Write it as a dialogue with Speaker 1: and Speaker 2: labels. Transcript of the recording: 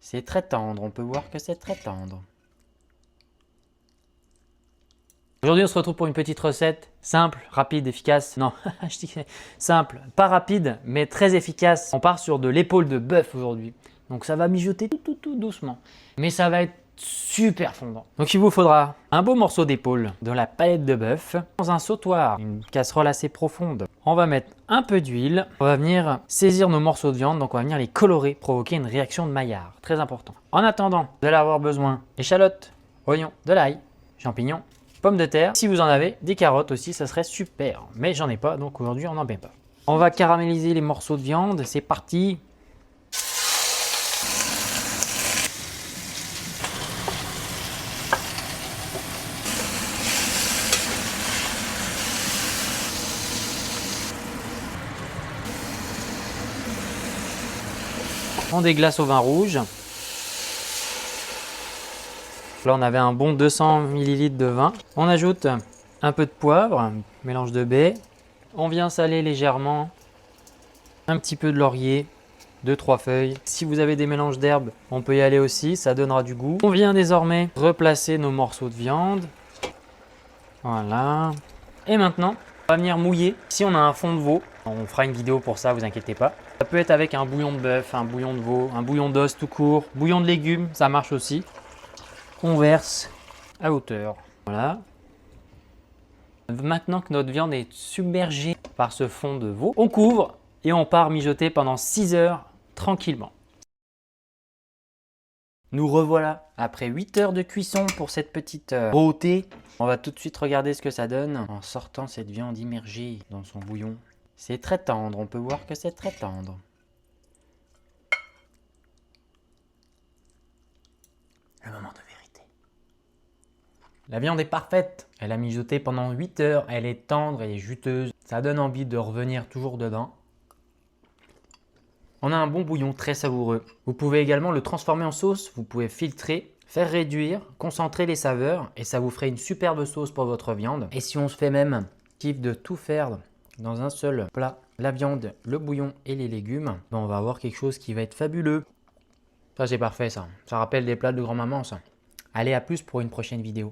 Speaker 1: C'est très tendre, on peut voir que c'est très tendre. Aujourd'hui, on se retrouve pour une petite recette simple, rapide, efficace. Non, je dis simple, pas rapide, mais très efficace. On part sur de l'épaule de bœuf aujourd'hui. Donc ça va mijoter tout doucement. Mais ça va être super fondant. Donc il vous faudra un beau morceau d'épaule de la palette de bœuf dans un sautoir, une casserole assez profonde. On va mettre un peu d'huile. On va venir saisir nos morceaux de viande, donc on va venir les colorer, provoquer une réaction de Maillard. Très important. En attendant, vous allez avoir besoin d'échalotes, oignons, de l'ail, champignons, pommes de terre. Si vous en avez, des carottes aussi, ça serait super. Mais j'en ai pas, donc aujourd'hui on n'en met pas. On va caraméliser les morceaux de viande. C'est parti. On déglace au vin rouge. Là, on avait un bon 200 ml de vin. On ajoute un peu de poivre, mélange de baies. On vient saler légèrement. Un petit peu de laurier, 2-3 feuilles. Si vous avez des mélanges d'herbes, on peut y aller aussi, ça donnera du goût. On vient désormais replacer nos morceaux de viande. Voilà. Et maintenant, on va venir mouiller. Ici, on a un fond de veau. On fera une vidéo pour ça, vous inquiétez pas. Ça peut être avec un bouillon de bœuf, un bouillon de veau, un bouillon d'os tout court, bouillon de légumes, ça marche aussi. On verse à hauteur. Voilà. Maintenant que notre viande est submergée par ce fond de veau, on couvre et on part mijoter pendant 6 heures tranquillement. Nous revoilà après 8 heures de cuisson pour cette petite beauté. On va tout de suite regarder ce que ça donne en sortant cette viande immergée dans son bouillon. C'est très tendre, on peut voir que c'est très tendre. Le moment de vérité. La viande est parfaite. Elle a mijoté pendant 8 heures. Elle est tendre, elle est juteuse. Ça donne envie de revenir toujours dedans. On a un bon bouillon très savoureux. Vous pouvez également le transformer en sauce. Vous pouvez filtrer, faire réduire, concentrer les saveurs et ça vous ferait une superbe sauce pour votre viande. Et si on se fait même kiff de tout faire dans un seul plat, la viande, le bouillon et les légumes, ben on va avoir quelque chose qui va être fabuleux. Ça c'est parfait ça. Ça rappelle des plats de grand-maman ça. Allez, à plus pour une prochaine vidéo.